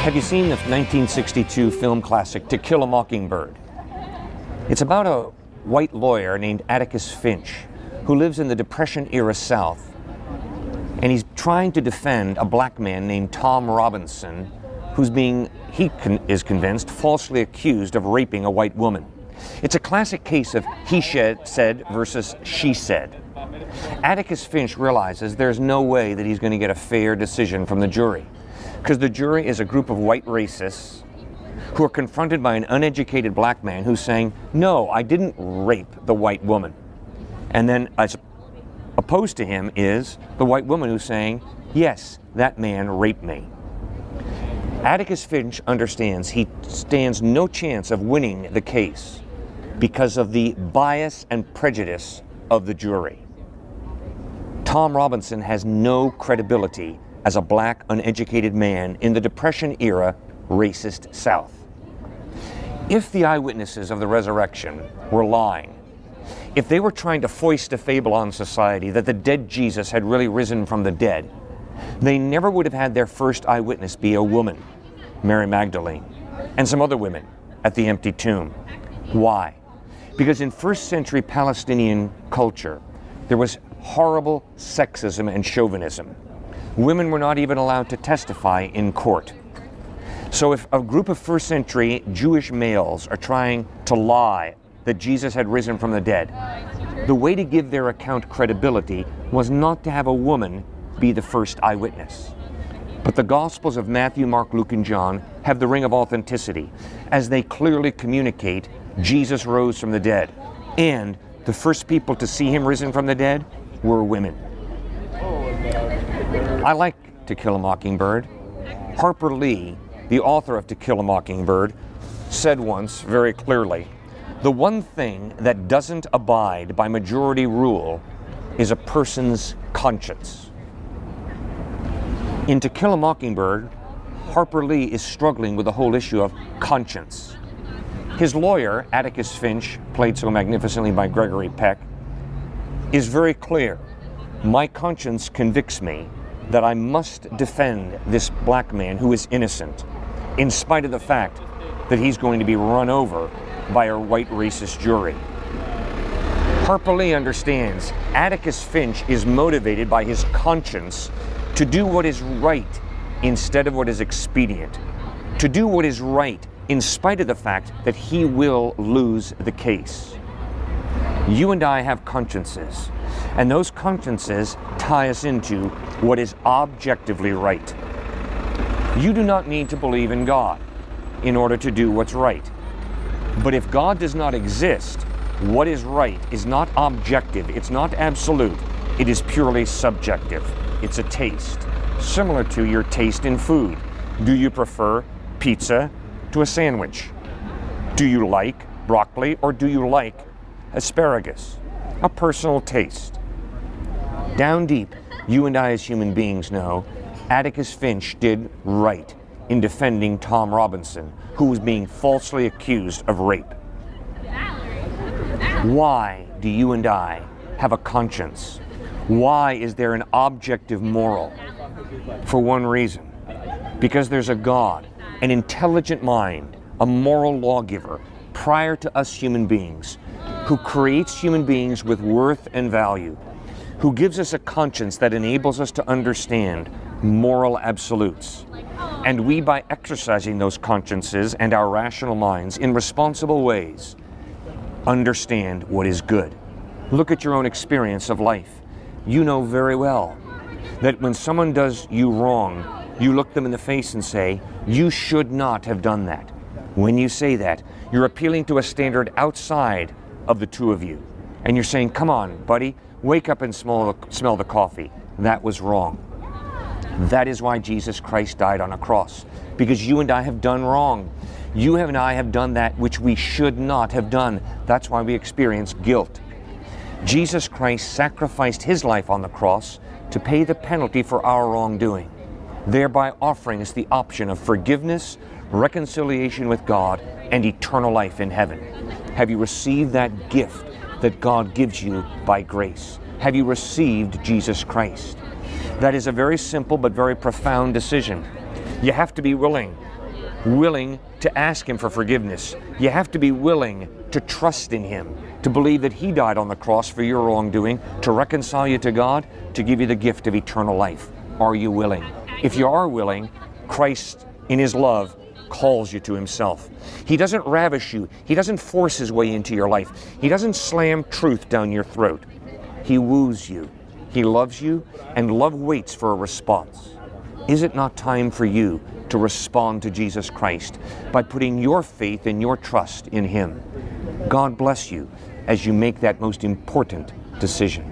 Have you seen the 1962 film classic To Kill a Mockingbird? It's about a white lawyer named Atticus Finch who lives in the Depression-era South, and he's trying to defend a black man named Tom Robinson who's being, is convinced, falsely accused of raping a white woman. It's a classic case of he said versus she said. Atticus Finch realizes there's no way that he's going to get a fair decision from the jury, because the jury is a group of white racists who are confronted by an uneducated black man who's saying, no, I didn't rape the white woman. And then as opposed to him is the white woman who's saying, yes, that man raped me. Atticus Finch understands he stands no chance of winning the case because of the bias and prejudice of the jury. Tom Robinson has no credibility as a black, uneducated man in the Depression-era racist South. If the eyewitnesses of the resurrection were lying, if they were trying to foist a fable on society that the dead Jesus had really risen from the dead, they never would have had their first eyewitness be a woman, Mary Magdalene, and some other women at the empty tomb. Why? Because in first century Palestinian culture, there was horrible sexism and chauvinism. Women were not even allowed to testify in court. So if a group of first century Jewish males are trying to lie that Jesus had risen from the dead, the way to give their account credibility was not to have a woman be the first eyewitness. But the Gospels of Matthew, Mark, Luke, and John have the ring of authenticity, as they clearly communicate Jesus rose from the dead, and the first people to see him risen from the dead were women. I like To Kill a Mockingbird. Harper Lee, the author of To Kill a Mockingbird, said once very clearly, the one thing that doesn't abide by majority rule is a person's conscience. In To Kill a Mockingbird, Harper Lee is struggling with the whole issue of conscience. His lawyer, Atticus Finch, played so magnificently by Gregory Peck, is very clear. My conscience convicts me that I must defend this black man who is innocent, in spite of the fact that he's going to be run over by a white racist jury. Harper Lee understands Atticus Finch is motivated by his conscience to do what is right instead of what is expedient, to do what is right in spite of the fact that he will lose the case. You and I have consciences, and those consciences tie us into what is objectively right. You do not need to believe in God in order to do what's right. But if God does not exist, what is right is not objective, it's not absolute, it is purely subjective. It's a taste, similar to your taste in food. Do you prefer pizza to a sandwich? Do you like broccoli or do you like asparagus? A personal taste. Down deep, you and I as human beings know Atticus Finch did right in defending Tom Robinson, who was being falsely accused of rape. Why do you and I have a conscience? Why is there an objective moral? For one reason, because there's a God, an intelligent mind, a moral lawgiver, prior to us human beings, who creates human beings with worth and value, who gives us a conscience that enables us to understand moral absolutes. And we, by exercising those consciences and our rational minds in responsible ways, understand what is good. Look at your own experience of life. You know very well that when someone does you wrong, you look them in the face and say, you should not have done that. When you say that, you're appealing to a standard outside of the two of you. And you're saying, come on, buddy, wake up and smell the coffee. That was wrong. That is why Jesus Christ died on a cross, because you and I have done wrong. You and I have done that which we should not have done. That's why we experience guilt. Jesus Christ sacrificed his life on the cross to pay the penalty for our wrongdoing, thereby offering us the option of forgiveness, reconciliation with God, and eternal life in heaven. Have you received that gift that God gives you by grace? Have you received Jesus Christ? That is a very simple but very profound decision. You have to be willing to ask Him for forgiveness. You have to be willing to trust in Him, to believe that He died on the cross for your wrongdoing, to reconcile you to God, to give you the gift of eternal life. Are you willing? If you are willing, Christ, in His love, calls you to Himself. He doesn't ravish you. He doesn't force His way into your life. He doesn't slam truth down your throat. He woos you. He loves you, and love waits for a response. Is it not time for you to respond to Jesus Christ by putting your faith and your trust in Him? God bless you as you make that most important decision.